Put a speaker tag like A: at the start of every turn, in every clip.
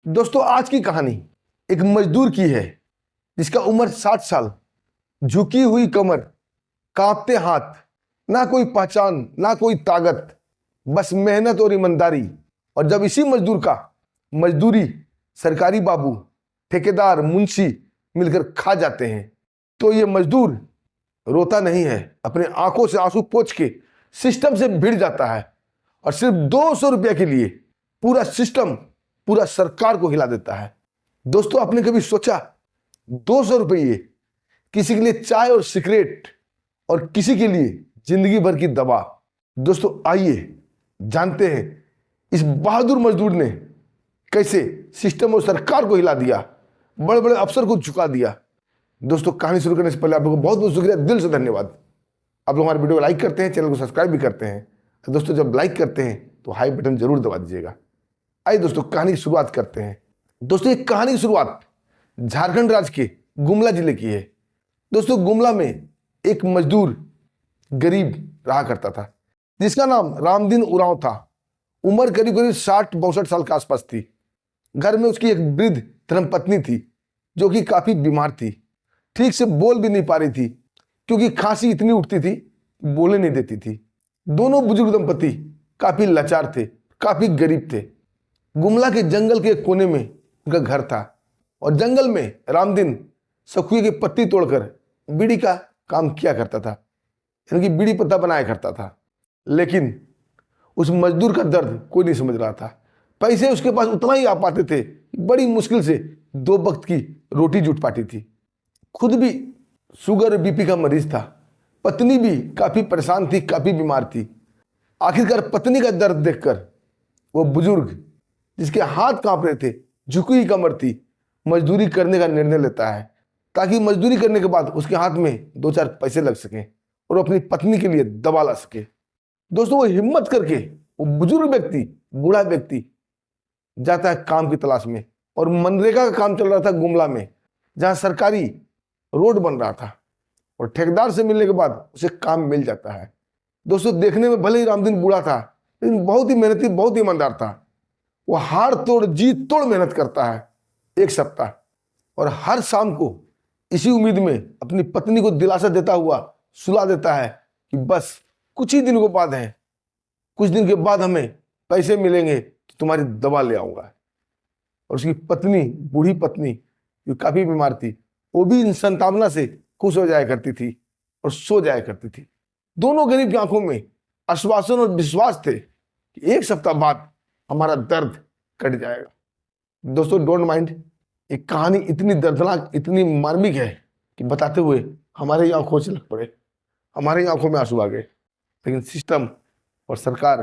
A: दोस्तों आज की कहानी एक मजदूर की है जिसका उम्र 60 साल, झुकी हुई कमर, कांपते हाथ, ना कोई पहचान ना कोई ताकत, बस मेहनत और ईमानदारी। और जब इसी मजदूर का मजदूरी सरकारी बाबू, ठेकेदार, मुंशी मिलकर खा जाते हैं तो ये मजदूर रोता नहीं है, अपने आंखों से आंसू पोंछ के सिस्टम से भिड़ जाता है और सिर्फ 200 रुपया के लिए पूरा सिस्टम, पूरा सरकार को हिला देता है। दोस्तों आपने कभी सोचा 200 रुपये किसी के लिए चाय और सिगरेट और किसी के लिए जिंदगी भर की दवा। दोस्तों आइए जानते हैं इस बहादुर मजदूर ने कैसे सिस्टम और सरकार को हिला दिया, बड़े बड़े अफसर को झुका दिया। दोस्तों कहानी शुरू करने से पहले आप लोगों को बहुत बहुत शुक्रिया, दिल से धन्यवाद। आप लोग हमारे वीडियो को लाइक करते हैं, चैनल को सब्सक्राइब भी करते हैं। दोस्तों जब लाइक करते हैं तो हाई बटन जरूर दबा दीजिएगा। आइए दोस्तों कहानी की शुरुआत करते हैं। दोस्तों एक कहानी की शुरुआत झारखंड राज्य के गुमला जिले की है। दोस्तों गुमला में एक मजदूर गरीब रहा करता था जिसका नाम रामदीन उरांव था। उम्र करीब करीब 60-62 साल के आसपास थी। घर में उसकी एक वृद्ध धर्मपत्नी थी जो कि काफी बीमार थी, ठीक से बोल भी नहीं पा रही थी क्योंकि खांसी इतनी उठती थी बोलने नहीं देती थी। दोनों बुजुर्ग दंपति काफी लाचार थे, काफी गरीब थे। गुमला के जंगल के कोने में उनका घर था और जंगल में रामदीन सखुए की पत्ती तोड़कर बीड़ी का काम किया करता था, यानी कि बीड़ी पत्ता बनाया करता था। लेकिन उस मजदूर का दर्द कोई नहीं समझ रहा था। पैसे उसके पास उतना ही आ पाते थे, बड़ी मुश्किल से 2 वक्त की रोटी जुट पाती थी। खुद भी शुगर और बीपी का मरीज था, पत्नी भी काफी परेशान थी, काफी बीमार थी। आखिरकार पत्नी का दर्द देखकर वो बुजुर्ग जिसके हाथ कांप रहे थे, झुकी हुई कमर थी, मजदूरी करने का निर्णय लेता है ताकि मजदूरी करने के बाद उसके हाथ में 2-4 पैसे लग सकें और अपनी पत्नी के लिए दवा ला सके। दोस्तों वो हिम्मत करके वो बुजुर्ग व्यक्ति, बूढ़ा व्यक्ति जाता है काम की तलाश में। और मनरेगा का काम चल रहा था गुमला में, जहां सरकारी रोड बन रहा था और ठेकेदार से मिलने के बाद उसे काम मिल जाता है। दोस्तों देखने में भले ही रामदीन बूढ़ा था लेकिन बहुत ही मेहनती, बहुत ही ईमानदार था। वो हार तोड़ जी तोड़ मेहनत करता है 1 सप्ताह और हर शाम को इसी उम्मीद में अपनी पत्नी को दिलासा देता हुआ सुला देता है कि बस कुछ ही दिन के बाद है, कुछ दिन के बाद हमें पैसे मिलेंगे तो तुम्हारी दवा ले आऊंगा। और उसकी पत्नी, बूढ़ी पत्नी जो काफी बीमार थी, वो भी इन संतावना से खुश हो जाया करती थी और सो जाया करती थी। दोनों गरीब की आंखों में आश्वासन और विश्वास थे कि 1 सप्ताह बाद हमारा दर्द कट जाएगा। दोस्तों डोंट माइंड, एक कहानी इतनी दर्दनाक, इतनी मार्मिक है कि बताते हुए हमारे ही आंखों से लग पड़े, हमारे ही आंखों में आंसू आ गए। लेकिन सिस्टम और सरकार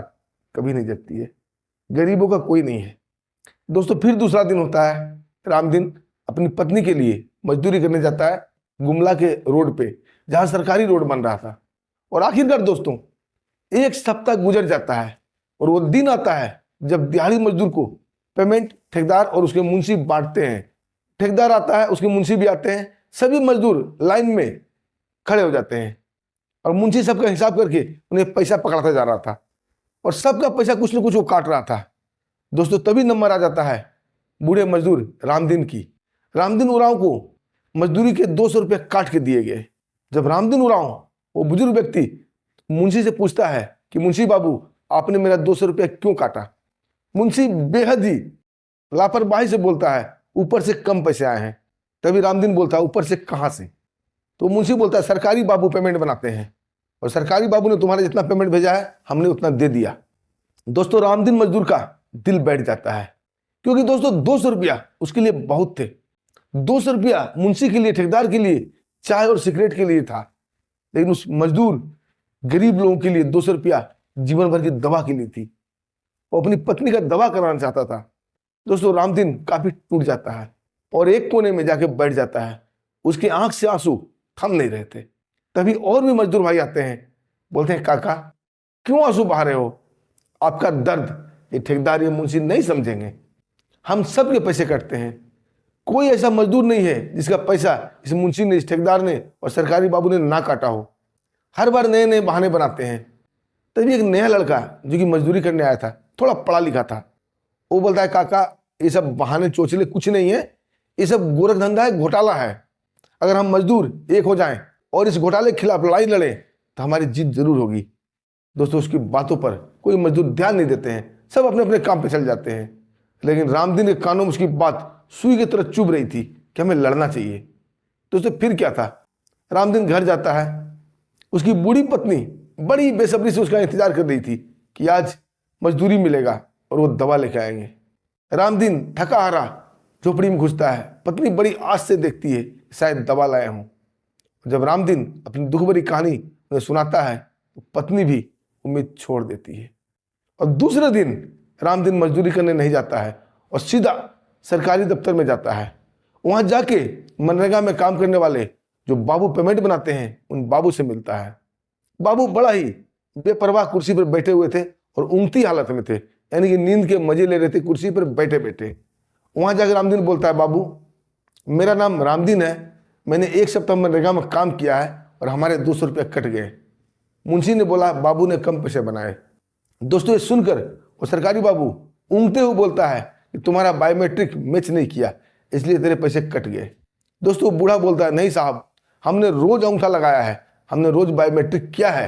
A: कभी नहीं जगती है, गरीबों का कोई नहीं है। दोस्तों फिर दूसरा दिन होता है। रामदीन अपनी पत्नी के लिए मजदूरी करने जाता है गुमला के रोड पे, जहां सरकारी रोड बन रहा था। और आखिरकार दोस्तों 1 सप्ताह गुजर जाता है और वो दिन आता है जब दिहाड़ी मजदूर को पेमेंट ठेकेदार और उसके मुंशी बांटते हैं। ठेकेदार आता है, उसके मुंशी भी आते हैं, सभी मजदूर लाइन में खड़े हो जाते हैं और मुंशी सबका हिसाब करके उन्हें पैसा पकड़ाता जा रहा था और सबका पैसा कुछ न कुछ वो काट रहा था। दोस्तों तभी नंबर आ जाता है बूढ़े मजदूर रामदीन की। रामदीन उरांव को मजदूरी के 200 रुपये काट के दिए गए। जब रामदीन उरांव, वो बुजुर्ग व्यक्ति, मुंशी से पूछता है कि मुंशी बाबू आपने मेरा 200 रुपया क्यों काटा, मुंशी बेहद ही लापरवाही से बोलता है ऊपर से कम पैसे आए हैं। तभी रामदीन बोलता है ऊपर से कहां से? तो मुंशी बोलता है सरकारी बाबू पेमेंट बनाते हैं और सरकारी बाबू ने तुम्हारे जितना पेमेंट भेजा है हमने उतना दे दिया। दोस्तों रामदीन मजदूर का दिल बैठ जाता है क्योंकि दोस्तों 200 रुपया उसके लिए बहुत थे। 200 रुपया मुंशी के लिए, ठेकेदार के लिए चाय और सिगरेट के लिए था, लेकिन उस मजदूर गरीब लोगों के लिए 200 रुपया जीवन भर की दवा के लिए थी। वो अपनी पत्नी का दवा कराना चाहता था। दोस्तों रामदीन काफी टूट जाता है और एक कोने में जाके बैठ जाता है। उसकी आंख से आंसू थम नहीं रहे थे। तभी और भी मजदूर भाई आते हैं, बोलते हैं काका क्यों आंसू बहा रहे हो? आपका दर्द ये ठेकेदार, ये मुंशी नहीं समझेंगे। हम सबके पैसे कटते हैं, कोई ऐसा मजदूर नहीं है जिसका पैसा इस मुंशी ने, इस ठेकेदार ने और सरकारी बाबू ने ना काटा हो। हर बार नए नए बहाने बनाते हैं। तभी एक नया लड़का जो कि मजदूरी करने आया था, थोड़ा पढ़ा लिखा था, वो बोलता है काका ये सब बहाने चोचले कुछ नहीं है, ये सब गोरख धंधा है, घोटाला है। अगर हम मजदूर एक हो जाएं और इस घोटाले के खिलाफ लड़ाई लड़ें तो हमारी जीत जरूर होगी। दोस्तों, उसकी बातों पर कोई मजदूर ध्यान नहीं देते हैं, सब अपने अपने काम पे चल जाते हैं। लेकिन रामदीन के कानों में उसकी बात सुई की तरह चुभ रही थी कि हमें लड़ना चाहिए। दोस्तों, फिर क्या था, रामदीन घर जाता है। उसकी बूढ़ी पत्नी बड़ी बेसब्री से उसका इंतजार कर रही थी कि आज मजदूरी मिलेगा और वो दवा लेके आएंगे। रामदीन थका हारा झोपड़ी में घुसता है। पत्नी बड़ी आस से देखती है, शायद दवा लाया हूं। जब रामदीन अपनी दुख भरी कहानी उन्हें सुनाता है तो पत्नी भी उम्मीद छोड़ देती है। और दूसरे दिन रामदीन मजदूरी करने नहीं जाता है और सीधा सरकारी दफ्तर में जाता है। वहां जाके मनरेगा में काम करने वाले जो बाबू पेमेंट बनाते हैं उन बाबू से मिलता है। बाबू बड़ा ही बेपरवाह कुर्सी पर बैठे हुए थे और ऊँगती हालत में थे, यानी कि नींद के मजे ले रहे थे कुर्सी पर बैठे बैठे। वहां जाकर रामदीन बोलता है, बाबू मेरा नाम रामदीन है, मैंने 1 सप्ताह मनरेगा में काम किया है और हमारे 200 रुपये कट गए। मुंशी ने बोला, बाबू ने कम पैसे बनाए। दोस्तों, ये सुनकर वो सरकारी बाबू ऊँगते हुए बोलता है कि तुम्हारा बायोमेट्रिक मैच नहीं किया इसलिए तेरे पैसे कट गए। दोस्तों, बूढ़ा बोलता है, नहीं साहब, हमने रोज अंगूठा लगाया है, हमने रोज बायोमेट्रिक किया है,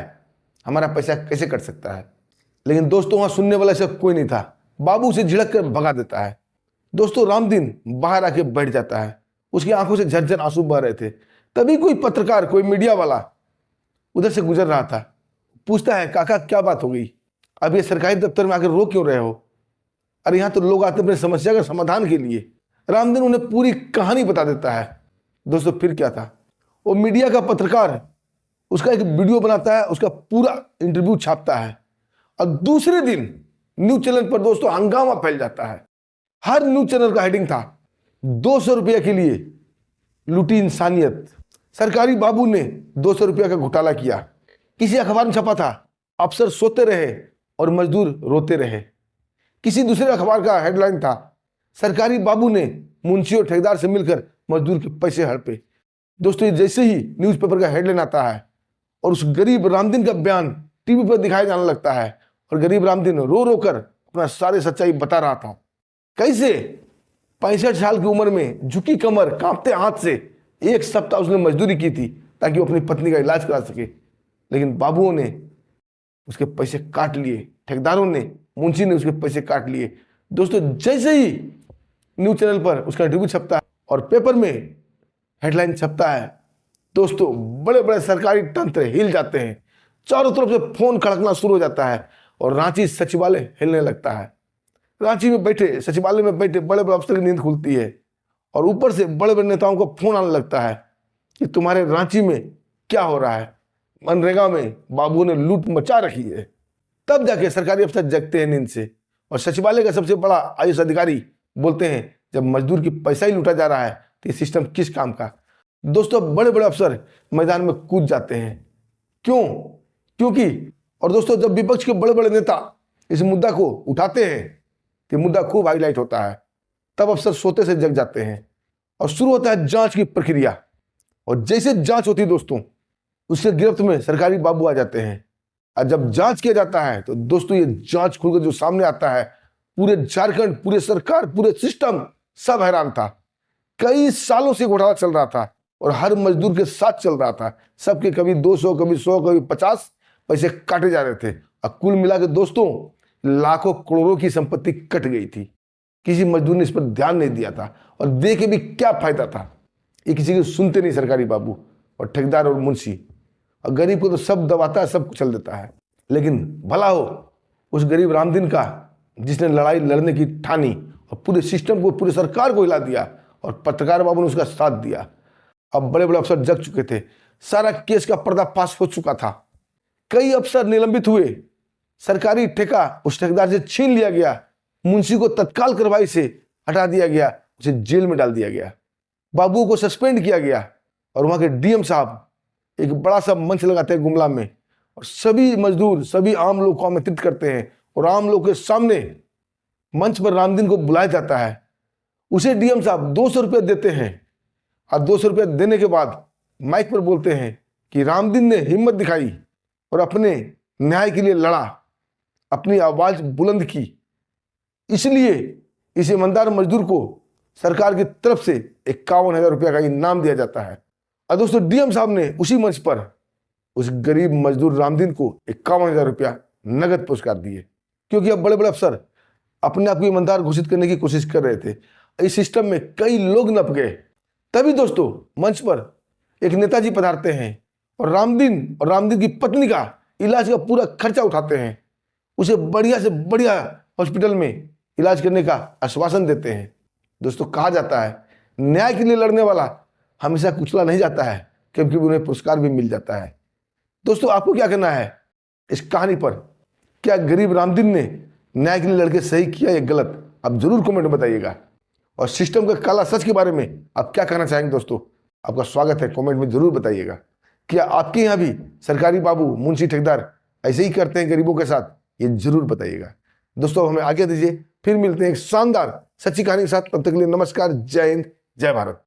A: हमारा पैसा कैसे कट सकता है। लेकिन दोस्तों, वहां सुनने वाला सब कोई नहीं था। बाबू उसे झिड़क कर भगा देता है। दोस्तों, रामदीन बाहर आके बैठ जाता है। उसकी आंखों से झरझर आंसू बह रहे थे। तभी कोई पत्रकार, कोई मीडिया वाला उधर से गुजर रहा था। पूछता है, काका क्या बात हो गई, अब ये सरकारी दफ्तर में आकर रो क्यों रहे हो? अरे यहाँ तो लोग आते अपने समस्या का समाधान के लिए। रामदीन उन्हें पूरी कहानी बता देता है। दोस्तों, फिर क्या था, वो मीडिया का पत्रकार उसका एक वीडियो बनाता है, उसका पूरा इंटरव्यू छापता है और दूसरे दिन न्यूज चैनल पर दोस्तों हंगामा फैल जाता है। हर न्यूज चैनल का हेडिंग था, 200 रुपये के लिए लूटी इंसानियत, सरकारी बाबू ने 200 रुपये का घोटाला किया। किसी अखबार में छपा था, अफसर सोते रहे और मजदूर रोते रहे। किसी दूसरे अखबार का हेडलाइन था, सरकारी बाबू ने मुंशी और ठेकेदार से मिलकर मजदूर के पैसे हड़पे। दोस्तों, जैसे ही न्यूज़पेपर का हेडलाइन आता है और उस गरीब रामदीन का बयान टीवी पर दिखाया जाने लगता है और गरीब रामदीन रो रो कर अपना सारी सच्चाई बता रहा था। कैसे 65 साल की उम्र में झुकी कमर कांपते हाथ से 1 सप्ताह उसने मजदूरी की थी ताकि वो अपनी पत्नी का इलाज करा सके। लेकिन बाबुओं ने उसके पैसे काट लिए, ठेकेदारों ने, मुंशी ने उसके पैसे काट लिए। दोस्तों, जैसे ही न्यूज चैनल पर उसका इंटरव्यू छपता है और पेपर में हेडलाइन छपता है, दोस्तों बड़े बड़े सरकारी तंत्र हिल जाते हैं। चारों तरफ से फोन खड़कना शुरू हो जाता है और रांची सचिवालय हिलने लगता है। रांची में बैठे, सचिवालय में बैठे बड़े बड़े अफसर की नींद खुलती है और ऊपर से बड़े बड़े नेताओं को फोन आने लगता है कि तुम्हारे रांची में क्या हो रहा है, मनरेगा में बाबू ने लूट मचा रखी है। तब जाके सरकारी अफसर जगते हैं नींद से और सचिवालय का सबसे बड़ा आईएएस अधिकारी बोलते हैं, जब मजदूर की पैसा ही लूटा जा रहा है तो ये सिस्टम किस काम का। दोस्तों, बड़े बड़े अफसर मैदान में कूद जाते हैं। क्योंकि और दोस्तों, जब विपक्ष के बड़े बड़े नेता इस मुद्दा को उठाते हैं तो मुद्दा खूब हाईलाइट होता है। तब अफसर सोते से जग जाते हैं और शुरू होता है जांच की प्रक्रिया। और जैसे जांच होती है दोस्तों, उसके गिरफ्त में सरकारी बाबू आ जाते हैं। और जब जांच किया जाता है तो दोस्तों, ये जांच खुलकर जो सामने आता है, पूरे झारखंड, पूरे सरकार, पूरे सिस्टम सब हैरान था। कई सालों से घोटाला चल रहा था और हर मजदूर के साथ चल रहा था। सबके कभी 200, कभी 100, कभी 50 पैसे काटे जा रहे थे और कुल मिला के दोस्तों लाखों करोड़ों की संपत्ति कट गई थी। किसी मजदूर ने इस पर ध्यान नहीं दिया था और दे के भी क्या फायदा था। ये किसी को सुनते नहीं सरकारी बाबू और ठेकेदार और मुंशी। और गरीब को तो सब दबाता है, सब कुचल देता है। लेकिन भला हो उस गरीब रामदीन का जिसने लड़ाई लड़ने की ठानी और पूरे सिस्टम को, पूरे सरकार को हिला दिया और पत्रकार बाबू ने उसका साथ दिया। अब बड़े बड़े अफसर जग चुके थे, सारा केस का पर्दाफाश हो चुका था। कई अफसर निलंबित हुए, सरकारी ठेका उस ठेकेदार से छीन लिया गया, मुंशी को तत्काल कार्रवाई से हटा दिया गया, उसे जेल में डाल दिया गया, बाबू को सस्पेंड किया गया। और वहां के डीएम साहब एक बड़ा सा मंच लगाते हैं गुमला में और सभी मजदूर, सभी आम लोग को आमंत्रित करते हैं और आम लोग के सामने मंच पर रामदीन को बुलाया जाता है। उसे डीएम साहब 200 रुपये देते हैं और 200 रुपये देने के बाद माइक पर बोलते हैं कि रामदीन ने हिम्मत दिखाई और अपने न्याय के लिए लड़ा, अपनी आवाज बुलंद की, इसलिए इस ईमानदार मजदूर को सरकार की तरफ से 51,000 रुपया का इनाम दिया जाता है। और दोस्तों डीएम साहब ने उसी मंच पर उस गरीब मजदूर रामदीन को 51,000 रुपया नगद पुरस्कार दिए, क्योंकि अब बड़े बड़े अफसर अपने आप को ईमानदार घोषित करने की कोशिश कर रहे थे। इस सिस्टम में कई लोग नप गए। तभी दोस्तों मंच पर एक नेताजी पधारते हैं और रामदीन की पत्नी का इलाज का पूरा खर्चा उठाते हैं, उसे बढ़िया से बढ़िया हॉस्पिटल में इलाज करने का आश्वासन देते हैं। दोस्तों कहा जाता है न्याय के लिए लड़ने वाला हमेशा कुचला नहीं जाता है, क्योंकि उन्हें पुरस्कार भी मिल जाता है। दोस्तों आपको क्या करना है इस कहानी पर? क्या गरीब रामदीन ने न्याय के लिए लड़के सही किया या गलत? आप जरूर कमेंट में बताइएगा। और सिस्टम का काला सच के बारे में आप क्या कहना चाहेंगे? दोस्तों आपका स्वागत है, कमेंट में जरूर बताइएगा। क्या आपके यहाँ भी सरकारी बाबू मुंशी ठेकेदार ऐसे ही करते हैं गरीबों के साथ? ये जरूर बताइएगा। दोस्तों हमें आगे दीजिए, फिर मिलते हैं एक शानदार सच्ची कहानी के साथ। तब तक के लिए नमस्कार, जय हिंद, जय भारत।